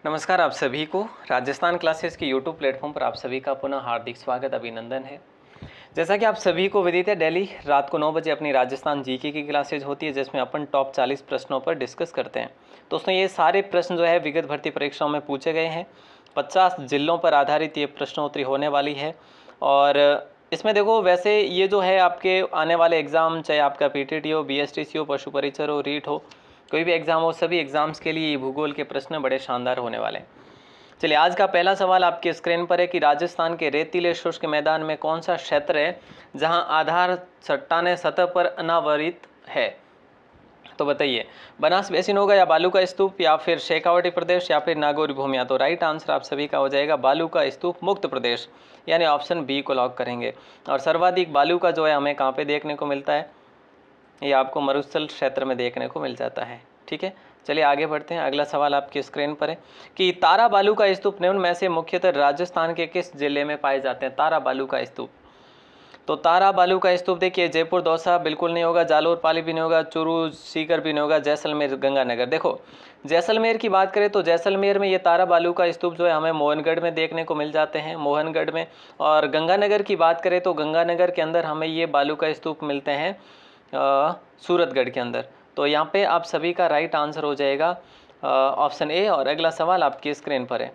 नमस्कार आप सभी को राजस्थान क्लासेस के यूट्यूब प्लेटफॉर्म पर आप सभी का पुनः हार्दिक स्वागत अभिनंदन है। जैसा कि आप सभी को विदित है, डेली रात को 9 बजे अपनी राजस्थान जीके की क्लासेज होती है जिसमें अपन टॉप 40 प्रश्नों पर डिस्कस करते हैं। दोस्तों ये सारे प्रश्न जो है विगत भर्ती परीक्षाओं में पूछे गए हैं। 50 जिलों पर आधारित ये प्रश्नोत्तरी होने वाली है और इसमें देखो वैसे ये जो है आपके आने वाले एग्ज़ाम, चाहे आपका पीटीटी हो, बीएसटीसी हो, पशु परिचर हो, रीट हो, कोई भी एग्ज़ाम हो, सभी एग्ज़ाम्स के लिए भूगोल के प्रश्न बड़े शानदार होने वाले हैं। चलिए आज का पहला सवाल आपके स्क्रीन पर है कि राजस्थान के रेतीले शुष्क मैदान में कौन सा क्षेत्र है जहां आधार चट्टाने सतह पर अनावरित है। तो बताइए, बनास बेसिन होगा या बालू का स्तूप या फिर शेखावटी प्रदेश या फिर नागौरी भूमिया। तो राइट आंसर आप सभी का हो जाएगा बालू का स्तूप मुक्त प्रदेश, यानी ऑप्शन बी को लॉक करेंगे। और सर्वाधिक बालू का जो है हमें कहाँ पे देखने को मिलता है, ये आपको मरुस्थल क्षेत्र में देखने को मिल जाता है। ठीक है, चलिए आगे बढ़ते हैं। अगला सवाल आपकी स्क्रीन पर है कि तारा बालू का स्तूप निम्न में से मुख्यतः राजस्थान के किस जिले में पाए जाते हैं। तारा बालू का स्तूप, तो तारा बालू का स्तूप देखिए जयपुर दौसा बिल्कुल नहीं होगा, जालोर पाली भी नहीं होगा, चूरू सीकर भी नहीं होगा, जैसलमेर गंगानगर। देखो जैसलमेर की बात करें तो जैसलमेर में ये तारा बालू का स्तूप जो है हमें मोहनगढ़ में देखने को मिल जाते हैं, मोहनगढ़ में। और गंगानगर की बात करें तो गंगानगर के अंदर हमें ये बालू का स्तूप मिलते हैं सूरतगढ़ के अंदर। तो यहाँ पे आप सभी का राइट आंसर हो जाएगा ऑप्शन ए। और अगला सवाल आपकी स्क्रीन पर है,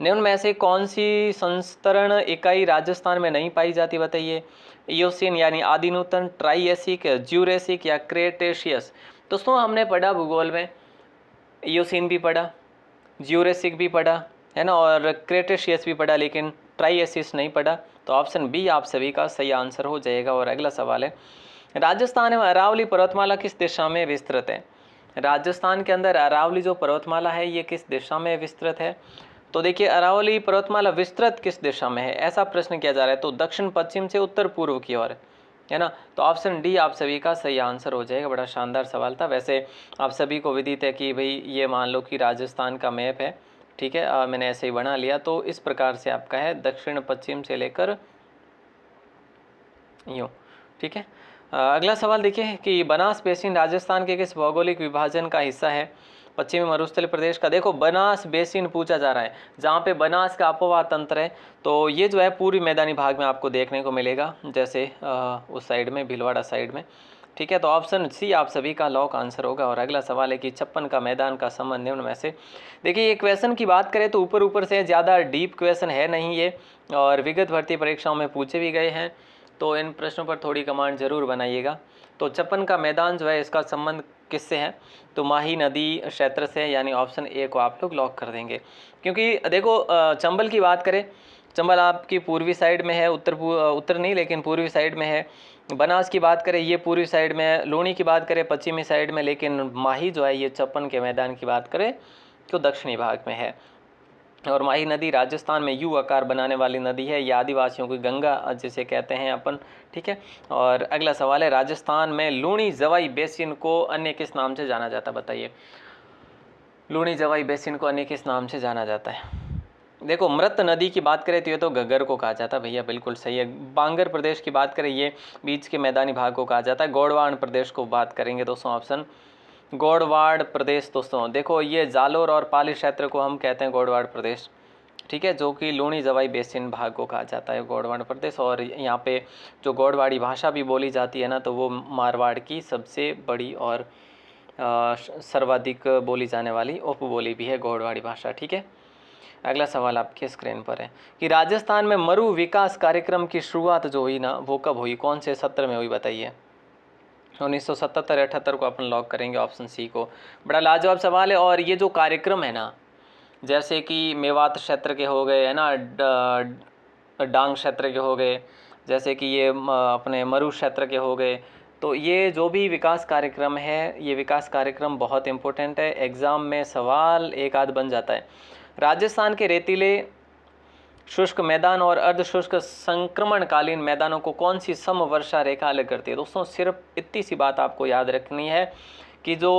निम्न में से कौन सी संस्तरण इकाई राजस्थान में नहीं पाई जाती, बताइए। इयोसीन यानी आदि नूतन, ट्राइएसिक, ज्यूरेसिक या क्रेटेशियस। दोस्तों हमने पढ़ा भूगोल में, इयोसीन भी पढ़ा, ज्यूरेसिक भी पढ़ा है ना, और क्रेटेशियस भी पढ़ा, लेकिन ट्राइएसिस नहीं पढ़ा। तो ऑप्शन बी आप सभी का सही आंसर हो जाएगा। और अगला सवाल है, राजस्थान में अरावली पर्वतमाला किस दिशा में विस्तृत है। राजस्थान के अंदर अरावली जो पर्वतमाला है ये किस दिशा में विस्तृत है। तो देखिए अरावली पर्वतमाला विस्तृत किस दिशा में है, ऐसा प्रश्न किया जा रहा है। तो दक्षिण पश्चिम से उत्तर पूर्व की ओर है ना। तो ऑप्शन डी आप सभी का सही आंसर हो जाएगा। बड़ा शानदार सवाल था। वैसे आप सभी को विदित है कि भाई ये मान लो कि राजस्थान का मैप है, ठीक है, मैंने ऐसे ही बना लिया। तो इस प्रकार से आपका है दक्षिण पश्चिम से लेकर यूँ, ठीक है। अगला सवाल देखिए कि बनास बेसिन राजस्थान के किस भौगोलिक विभाजन का हिस्सा है। पश्चिमी मरुस्थलीय प्रदेश का। देखो बनास बेसिन पूछा जा रहा है, जहाँ पे बनास का अपवाह तंत्र है, तो ये जो है पूर्वी मैदानी भाग में आपको देखने को मिलेगा, जैसे उस साइड में भीलवाड़ा साइड में। ठीक है, तो ऑप्शन सी आप सभी का लॉक आंसर होगा। और अगला सवाल है कि 56 का मैदान का संबंध निम्न में से। देखिए ये क्वेश्चन की बात करें तो ऊपर ऊपर से ज़्यादा डीप क्वेश्चन है नहीं ये, और विगत भर्ती परीक्षाओं में पूछे भी गए हैं, तो इन प्रश्नों पर थोड़ी कमांड जरूर बनाइएगा। तो 56 का मैदान जो है इसका संबंध किससे है, तो माही नदी क्षेत्र से, यानी ऑप्शन ए को आप लोग लॉक कर देंगे। क्योंकि देखो चंबल की बात करें, चंबल आपकी पूर्वी साइड में है, उत्तर नहीं लेकिन पूर्वी साइड में है। बनास की बात करें ये पूर्वी साइड में है, लूणी की बात करें पश्चिमी साइड में, लेकिन माही जो है ये 56 के मैदान की बात करें तो दक्षिणी भाग में है। और माही नदी राजस्थान में यू आकार बनाने वाली नदी है, ये आदिवासियों की गंगा जिसे कहते हैं अपन। ठीक है, और अगला सवाल है, राजस्थान में लूणी जवाई बेसिन को अन्य किस नाम से जाना जाता है, बताइए। लूणी जवाई बेसिन को अन्य किस नाम से जाना जाता है। देखो मृत नदी की बात करें तो ये तो घग्गर को कहा जाता है भैया, बिल्कुल सही है। बांगर प्रदेश की बात करें ये बीच के मैदानी भाग को कहा जाता है। गोडवान प्रदेश को बात करेंगे दोस्तों, ऑप्शन गोडवाड़ प्रदेश। दोस्तों देखो ये जालोर और पाली क्षेत्र को हम कहते हैं गोडवाड़ प्रदेश, ठीक है, जो कि लूणी जवाई बेसिन भाग को कहा जाता है गोडवाड़ प्रदेश। और यहाँ पे जो गोडवाड़ी भाषा भी बोली जाती है ना, तो वो मारवाड़ की सबसे बड़ी और सर्वाधिक बोली जाने वाली उपबोली भी है गोडवाड़ी भाषा। ठीक है, अगला सवाल आपके स्क्रीन पर है कि राजस्थान में मरु विकास कार्यक्रम की शुरुआत जो हुई ना, वो कब हुई, कौन से सत्र में हुई, बताइए। 1977-78 को अपन लॉक करेंगे, ऑप्शन सी को। बड़ा लाजवाब सवाल है। और ये जो कार्यक्रम है ना, जैसे कि मेवात क्षेत्र के हो गए है ना, डांग क्षेत्र के हो गए, जैसे कि ये अपने मरु क्षेत्र के हो गए, तो ये जो भी विकास कार्यक्रम है, ये विकास कार्यक्रम बहुत इम्पोर्टेंट है। एग्ज़ाम में सवाल एक आध बन जाता है। राजस्थान के रेतीले शुष्क मैदान और अर्ध शुष्क संक्रमणकालीन मैदानों को कौन सी समवर्षा रेखा अलग करती है। दोस्तों सिर्फ इतनी सी बात आपको याद रखनी है कि जो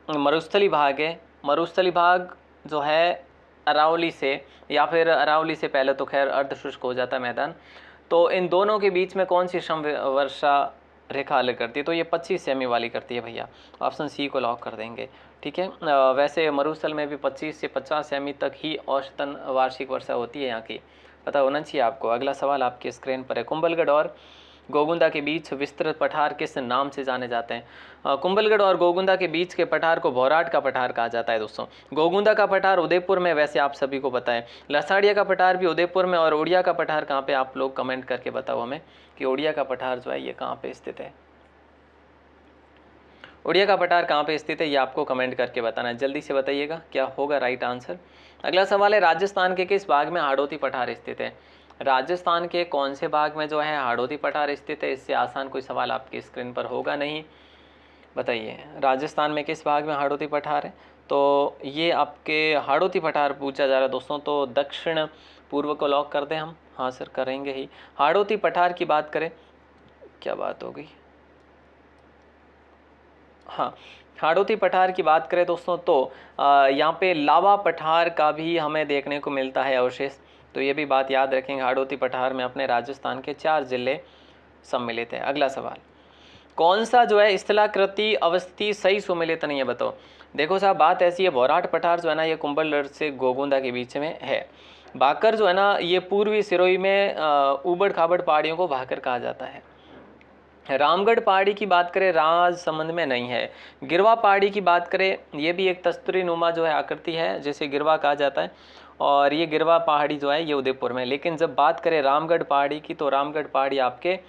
मरुस्थली भाग है, मरुस्थली भाग जो है अरावली से, या फिर अरावली से पहले तो खैर अर्ध शुष्क हो जाता है मैदान, तो इन दोनों के बीच में कौन सी समवर्षा रेखा अलग करती है, तो ये 25 सेमी वाली करती है भैया, ऑप्शन सी को लॉक कर देंगे। ठीक ठीक है। वैसे मरुस्थल में भी 25 से 50 सेमी तक ही औसतन वार्षिक वर्षा होती है यहाँ की, पता होना चाहिए आपको। अगला सवाल आपकी स्क्रीन पर है, कुंभलगढ़ और गोगुंदा के बीच विस्तृत पठार किस नाम से जाने जाते हैं? कुंभलगढ़ और गोगुंदा के बीच के पठार को भौराट का पठार कहा जाता है दोस्तों। गोगुंदा का पठार उदयपुर में, वैसे आप सभी को पता है। लसाड़िया का पठार भी उदयपुर में, और उड़िया का पठार कहाँ पे, आप लोग कमेंट करके बताओ हमें कि उड़िया का पठार जो है ये कहाँ पे स्थित है। उड़िया का पठार कहाँ पे स्थित है ये आपको कमेंट करके बताना है, जल्दी से बताइएगा क्या होगा राइट आंसर। अगला सवाल है, राजस्थान के किस भाग में हाड़ौती पठार स्थित है? राजस्थान के कौन से भाग में जो है हाड़ौती पठार स्थित है? इससे आसान कोई सवाल आपकी स्क्रीन पर होगा नहीं। बताइए राजस्थान में किस भाग में हाड़ौती पठार है? तो ये आपके हाड़ौती पठार पूछा जा रहा है दोस्तों, तो दक्षिण पूर्व को लॉक कर दें हम। हाँ सर करेंगे ही। हाड़ौती पठार की बात करें, क्या बात हो गई, हाँ हाड़ौती पठार की बात करें दोस्तों तो यहाँ पे लावा पठार का भी हमें देखने को मिलता है अवशेष, तो ये भी बात याद रखेंगे। हाड़ौती पठार में अपने राजस्थान के 4 जिले सम्मिलित है। अगला सवाल, कौन सा जो है स्थलाकृति अवस्थी सही सुमेलित नहीं है, बताओ। देखो साहब बात ऐसी है, भौराट पठार जो है ना ये कुंभलगढ़ से गोगुंदा के बीच में है। भाकर जो है ना ये पूर्वी सिरोही में ऊबड़ खाबड़ पहाड़ियों को भाकर कहा जाता है। रामगढ़ पहाड़ी की बात करें राजसमंद में नहीं है। गिरवा पहाड़ी की बात करें, ये भी एक तस्तुरी नुमा जो है आकृति है जिसे गिरवा कहा जाता है, और ये गिरवा पहाड़ी जो है ये उदयपुर में। लेकिन जब बात करें रामगढ़ पहाड़ी की तो रामगढ़ पहाड़ी आपके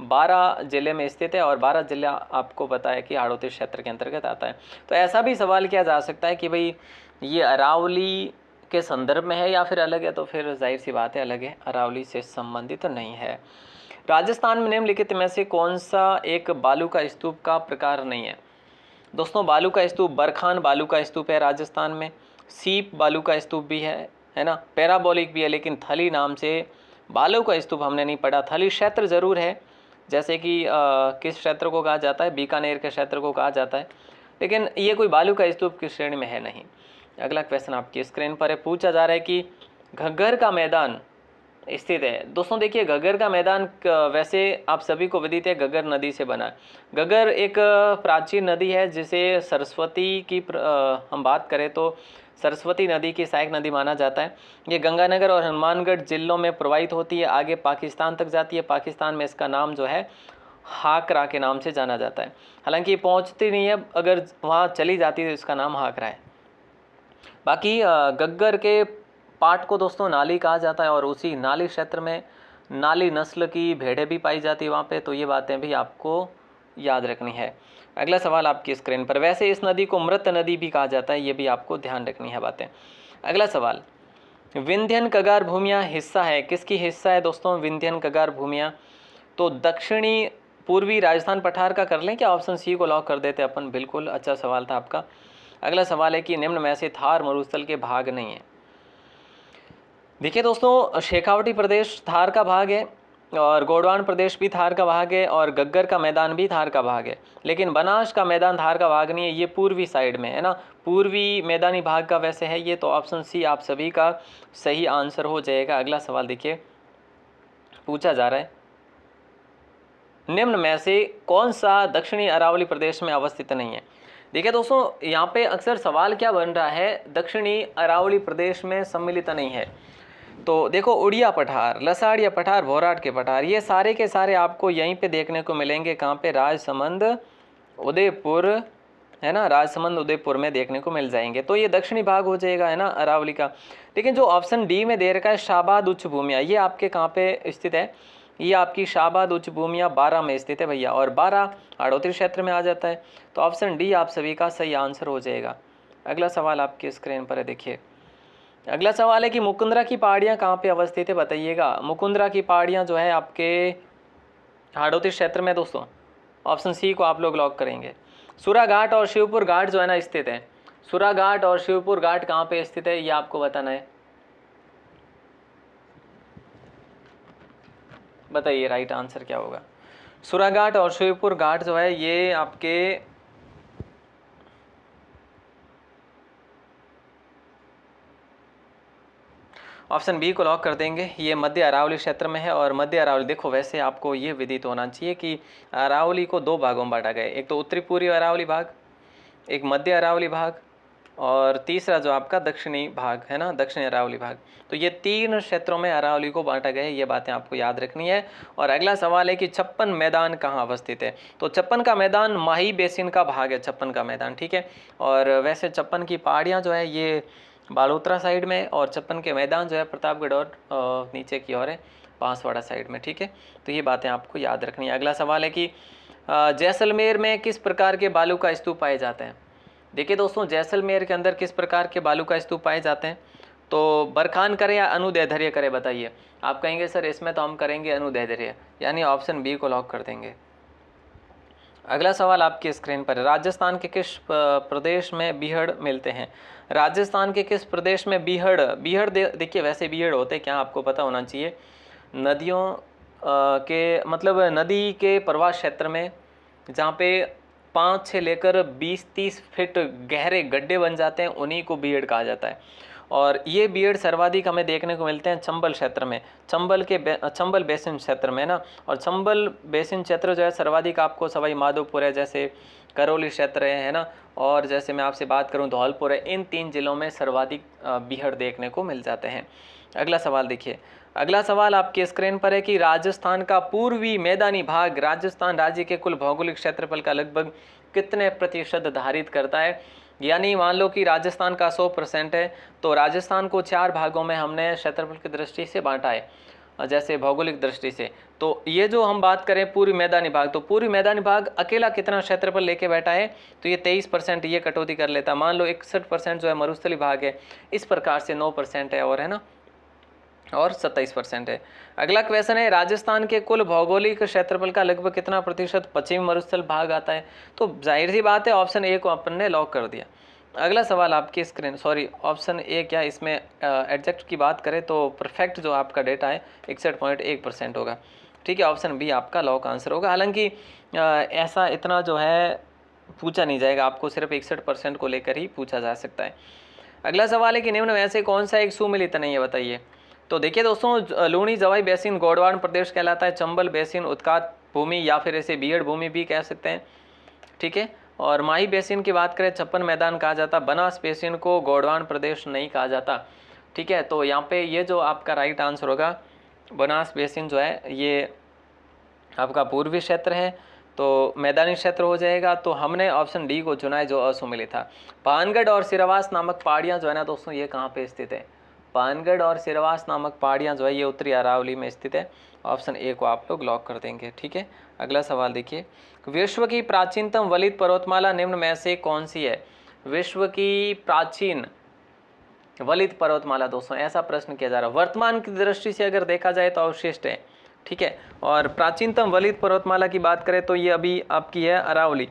12 जिले में स्थित है, और 12 जिला आपको पता है कि हाड़ौती क्षेत्र के अंतर्गत आता है। तो ऐसा भी सवाल किया जा सकता है कि भाई ये अरावली के संदर्भ में है या फिर अलग है, तो फिर जाहिर सी बात है अलग है, अरावली से संबंधित तो नहीं है। राजस्थान में निम्नलिखित में से कौन सा एक बालू का स्तूप का प्रकार नहीं है? दोस्तों बालू का स्तूप बरखान बालू का स्तूप है राजस्थान में, सीप बालू का स्तूप भी है ना, पैराबोलिक भी है, लेकिन थली नाम से बालू का स्तूप हमने नहीं पढ़ा। थली क्षेत्र जरूर है, जैसे कि किस क्षेत्र को कहा जाता है, बीकानेर के क्षेत्र को कहा जाता है, लेकिन ये कोई बालू का स्तूप की श्रेणी में है नहीं। अगला क्वेश्चन आपकी स्क्रीन पर है, पूछा जा रहा है कि घग्गर का मैदान स्थित है। दोस्तों देखिए घग्गर का मैदान वैसे आप सभी को विदित है, घग्गर नदी से बना है। घग्गर एक प्राचीन नदी है जिसे सरस्वती की हम बात करें तो सरस्वती नदी की सहायक नदी माना जाता है। ये गंगानगर और हनुमानगढ़ जिलों में प्रवाहित होती है, आगे पाकिस्तान तक जाती है। पाकिस्तान में इसका नाम जो है हाकरा के नाम से जाना जाता है, हालांकि ये पहुँचती नहीं है, अगर वहाँ चली जाती है तो इसका नाम हाकरा है। बाकी घग्गर के पाट को दोस्तों नाली कहा जाता है, और उसी नाली क्षेत्र में नाली नस्ल की भेड़ें भी पाई जाती है वहाँ पे, तो ये बातें भी आपको याद रखनी है। अगला सवाल आपकी स्क्रीन पर, वैसे इस नदी को मृत नदी भी कहा जाता है, ये भी आपको ध्यान रखनी है बातें। अगला सवाल, विंध्यन कगार भूमियाँ हिस्सा है, किसकी हिस्सा है दोस्तों विंध्यन कगार भूमियाँ? तो दक्षिणी पूर्वी राजस्थान पठार का कर लें क्या, ऑप्शन सी को लॉक कर देते अपन, बिल्कुल अच्छा सवाल था आपका। अगला सवाल है कि निम्न में से थार मरुस्थल के भाग नहीं है। देखिए दोस्तों शेखावटी प्रदेश थार का भाग है, और गोंडवान प्रदेश भी थार का भाग है, और घग्गर का मैदान भी थार का भाग है, लेकिन बनास का मैदान थार का भाग नहीं है, ये पूर्वी साइड में है ना, पूर्वी मैदानी भाग का वैसे है ये, तो ऑप्शन सी आप सभी का सही आंसर हो जाएगा। अगला सवाल देखिए, पूछा जा रहा है निम्न में से कौन सा दक्षिणी अरावली प्रदेश में अवस्थित नहीं है? देखिए दोस्तों यहाँ पे अक्सर सवाल क्या बन रहा है, दक्षिणी अरावली प्रदेश में सम्मिलित नहीं है। तो देखो उड़िया पठार, लसाड़िया पठार, भौराट के पठार, ये सारे के सारे आपको यहीं पे देखने को मिलेंगे। कहाँ पे, राजसमंद उदयपुर, है ना, राजसमंद उदयपुर में देखने को मिल जाएंगे, तो ये दक्षिणी भाग हो जाएगा, है ना, अरावली का। लेकिन जो ऑप्शन डी में दे रखा है शाहबाद उच्च भूमिया, ये आपके कहाँ पे स्थित है? ये आपकी शाहबाद उच्च भूमिया 12 में स्थित है भैया, और 12 हाड़ौती क्षेत्र में आ जाता है, तो ऑप्शन डी आप सभी का सही आंसर हो जाएगा। अगला सवाल आपकी स्क्रीन पर है, देखिए अगला सवाल है कि मुकुंदरा की पहाड़ियाँ कहाँ पे अवस्थित है, बताइएगा। मुकुंदरा की पहाड़ियाँ जो है आपके हाड़ौती क्षेत्र में दोस्तों, ऑप्शन सी को आप लोग लॉक करेंगे। सुरा घाट और शिवपुर घाट जो है ना स्थित है, सुरा घाट और शिवपुर घाट कहाँ पे स्थित है ये आपको बताना है, बताइए राइट आंसर क्या होगा। सुरा घाट और शिवपुर घाट जो है ये आपके ऑप्शन बी को लॉक कर देंगे, ये मध्य अरावली क्षेत्र में है। और मध्य अरावली देखो वैसे आपको ये विदित होना चाहिए कि अरावली को 2 भागों में बांटा गया है, एक तो उत्तरी पूर्वी अरावली भाग, एक मध्य अरावली भाग, और तीसरा जो आपका दक्षिणी भाग है ना, दक्षिणी अरावली भाग। तो ये 3 क्षेत्रों में अरावली को बांटा गया है, ये बातें आपको याद रखनी है। और अगला सवाल है कि छप्पन मैदान कहाँ अवस्थित है। तो छप्पन का मैदान माही बेसिन का भाग है, छप्पन का मैदान, ठीक है। और वैसे छप्पन की पहाड़ियाँ जो है ये बालोतरा साइड में, और छप्पन के मैदान जो है प्रतापगढ़ और नीचे की ओर है बांसवाड़ा साइड में, ठीक है। तो ये बातें आपको याद रखनी है। अगला सवाल है कि जैसलमेर में किस प्रकार के बालू का स्तूप पाए जाते हैं। देखिए दोस्तों, जैसलमेर के अंदर किस प्रकार के बालू का स्तूप पाए जाते हैं। तो बरखान करें या अनुदैर्ध्य करें, बताइए। आप कहेंगे सर इसमें तो हम करेंगे अनुदैर्ध्य, यानी ऑप्शन बी को लॉक कर देंगे। अगला सवाल आपकी स्क्रीन पर है, राजस्थान के किस प्रदेश में बीहड़ मिलते हैं। राजस्थान के किस प्रदेश में बीहड़ देखिए, वैसे बीहड़ होते क्या आपको पता होना चाहिए, नदियों के मतलब नदी के प्रवाह क्षेत्र में जहाँ पे 5 से लेकर 20-30 फीट गहरे गड्ढे बन जाते हैं, उन्हीं को बीहड़ कहा जाता है। और ये बीहड़ सर्वाधिक हमें देखने को मिलते हैं चंबल क्षेत्र में, चंबल बेसिन क्षेत्र में ना। और चंबल बेसिन क्षेत्र जो है सर्वाधिक आपको सवाई माधोपुर है, जैसे करौली क्षेत्र है ना, और जैसे मैं आपसे बात करूं धौलपुर है, इन 3 जिलों में सर्वाधिक बीहड़ देखने को मिल जाते हैं। अगला सवाल देखिए, अगला सवाल आपके स्क्रीन पर है कि राजस्थान का पूर्वी मैदानी भाग राजस्थान राज्य के कुल भौगोलिक क्षेत्रफल का लगभग कितने प्रतिशत धारित करता है। यानी मान लो कि राजस्थान का 100% है, तो राजस्थान को 4 भागों में हमने क्षेत्रफल की दृष्टि से बांटा है, जैसे भौगोलिक दृष्टि से। तो ये जो हम बात करें पूर्वी मैदानी भाग, तो पूर्वी मैदानी भाग अकेला कितना क्षेत्रफल लेके बैठा है, तो ये 23% ये कटौती कर लेता। मान लो 61% जो है मरुस्थली भाग है, इस प्रकार से 9% है, और है ना, और 27% है। अगला क्वेश्चन है, राजस्थान के कुल भौगोलिक क्षेत्रफल का लगभग कितना प्रतिशत पश्चिमी मरुस्थल भाग आता है। तो जाहिर सी बात है ऑप्शन ए को अपन ने लॉक कर दिया। अगला सवाल आपकी स्क्रीन, ऑप्शन ए क्या, इसमें एग्जैक्ट की बात करें तो परफेक्ट जो आपका डेटा है 61.1% होगा, ठीक है। ऑप्शन बी आपका लॉक आंसर होगा। हालांकि ऐसा इतना जो है पूछा नहीं जाएगा, आपको सिर्फ 61% को लेकर ही पूछा जा सकता है। अगला सवाल है कि निम्न में से कौन सा एक सुमिलित नहीं है, बताइए। तो देखिए दोस्तों, लूणी जवाई बेसिन गोंडवाना प्रदेश कहलाता है, चंबल बेसिन उत्कात भूमि या फिर इसे बीहड़ भूमि भी कह सकते हैं, ठीक है। और माही बेसिन की बात करें छप्पन मैदान कहा जाता, बनास बेसिन को गोंडवाना प्रदेश नहीं कहा जाता, ठीक है। तो यहाँ पे ये जो आपका राइट आंसर होगा, बनास बेसिन जो है ये आपका पूर्वी क्षेत्र है, तो मैदानी क्षेत्र हो जाएगा। तो हमने ऑप्शन डी को चुना है जो असुमिलित था। पानगढ़ और सिरवास नामक पहाड़ियाँ जो है ना दोस्तों, ये कहाँ पे स्थित है। पानगढ़ और सिरवास नामक पहाड़ियाँ जो है ये उत्तरी अरावली में स्थित है। ऑप्शन ए को आप लोग लॉक कर देंगे, ठीक है। अगला सवाल देखिए, विश्व की प्राचीनतम वलित पर्वतमाला निम्न में से कौन सी है। विश्व की प्राचीन वलित पर्वतमाला दोस्तों, ऐसा प्रश्न किया जा रहा है। वर्तमान की दृष्टि से अगर देखा जाए तो अवशिष्ट है, ठीक है। और प्राचीनतम वलित पर्वतमाला की बात करें तो ये अभी आपकी है अरावली,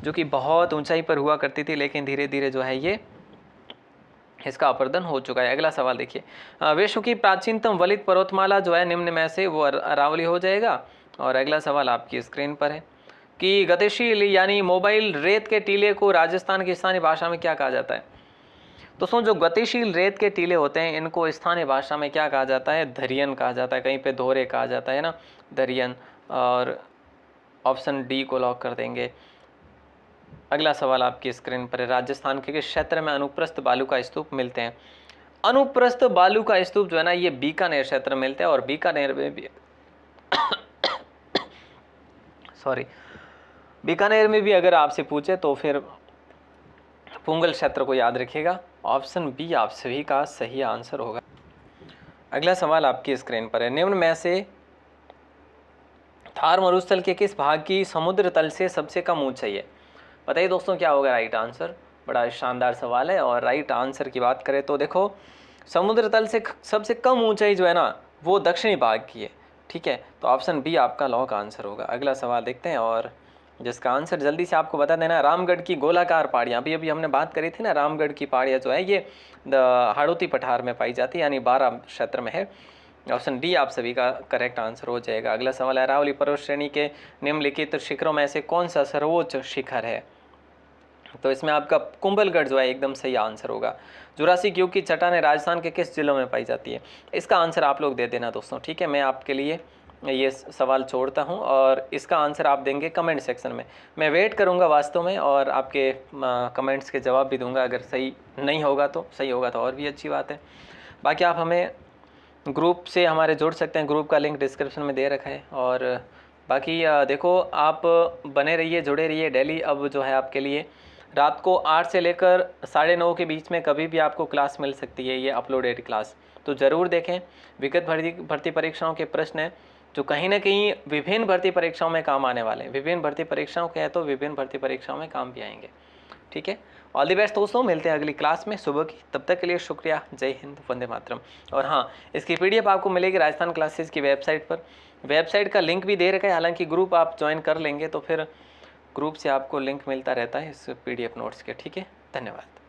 जो कि बहुत ऊंचाई पर हुआ करती थी, लेकिन धीरे धीरे जो है ये इसका अपर्दन हो चुका है। अगला सवाल देखिए, विश्व की प्राचीनतम वलित पर्वतमाला जो है निम्न में से वो अरावली हो जाएगा। और अगला सवाल आपकी स्क्रीन पर है कि गतिशील यानी मोबाइल रेत के टीले को राजस्थान की स्थानीय भाषा में क्या कहा जाता है। दोस्तों, जो गतिशील रेत के टीले होते हैं इनको स्थानीय भाषा में क्या कहा जाता है, धरियन कहा जाता है, कहीं पे दोहरे कहा जाता है ना, धरियन। और ऑप्शन डी को लॉक कर देंगे। अगला सवाल आपकी स्क्रीन पर है, राजस्थान के किस क्षेत्र में अनुप्रस्थ बालू का स्तूप मिलते हैं। अनुप्रस्थ बालू का स्तूप जो है ना ये बीकानेर क्षेत्र में मिलते हैं, और बीकानेर में भी बीकानेर में भी अगर आपसे पूछे तो फिर पुंगल क्षेत्र को याद रखिएगा। ऑप्शन बी आप सभी का सही आंसर होगा। अगला सवाल आपकी स्क्रीन पर है, निम्न में से थार मरुस्थल के किस भाग की समुद्र तल से सबसे कम ऊंचाई है। बताइए दोस्तों क्या होगा राइट आंसर। बड़ा शानदार सवाल है, और राइट आंसर की बात करें तो देखो, समुद्र तल से सबसे कम ऊंचाई जो है ना वो दक्षिणी भाग की है, ठीक है। तो ऑप्शन बी आपका लॉक आंसर होगा। अगला सवाल देखते हैं, और जिसका आंसर जल्दी से आपको बता देना, रामगढ़ की गोलाकार पहाड़ियाँ, अभी हमने बात करी थी ना, रामगढ़ की पहाड़ियाँ जो है ये हाड़ौती पठार में पाई जाती है, यानी 12 क्षेत्र में है। ऑप्शन डी आप सभी का करेक्ट आंसर हो जाएगा। अगला सवाल है, अरावली पर्वत श्रेणी के निम्नलिखित शिखरों में से कौन सा सर्वोच्च शिखर है। तो इसमें आपका कुंभलगढ़ जो है एकदम सही आंसर होगा। जुरासिक युग की चट्टानें राजस्थान के किस जिलों में पाई जाती है। इसका आंसर आप लोग दे देना दोस्तों, ठीक है। मैं आपके लिए ये सवाल छोड़ता हूँ और इसका आंसर आप देंगे कमेंट सेक्शन में। मैं वेट करूँगा वास्तव में और आपके कमेंट्स के जवाब भी दूंगा। अगर सही नहीं होगा तो सही होगा तो और भी अच्छी बात है। बाकी आप हमें ग्रुप से हमारे जुड़ सकते हैं, ग्रुप का लिंक डिस्क्रिप्शन में दे रखा है। और बाकी देखो, आप बने रहिए, जुड़े रहिए डेली। अब जो है आपके लिए रात को 8 से लेकर 9:30 के बीच में कभी भी आपको क्लास मिल सकती है, ये अपलोडेड क्लास। तो ज़रूर देखें। विगत भर्ती परीक्षाओं के प्रश्न हैं जो कहीं ना कहीं विभिन्न भर्ती परीक्षाओं में काम आने वाले हैं। विभिन्न भर्ती परीक्षाओं के हैं तो विभिन्न भर्ती परीक्षाओं में काम भी आएंगे। ठीक है, ऑल द बेस्ट दोस्तों, मिलते हैं अगली क्लास में सुबह की। तब तक के लिए शुक्रिया, जय हिंद, वंदे मातरम। और हाँ, इसकी PDF आपको मिलेगी राजस्थान क्लासेस की वेबसाइट पर। वेबसाइट का लिंक भी दे रखा है, हालांकि ग्रुप आप ज्वाइन कर लेंगे तो फिर ग्रुप से आपको लिंक मिलता रहता है इस PDF नोट्स के। ठीक है, धन्यवाद।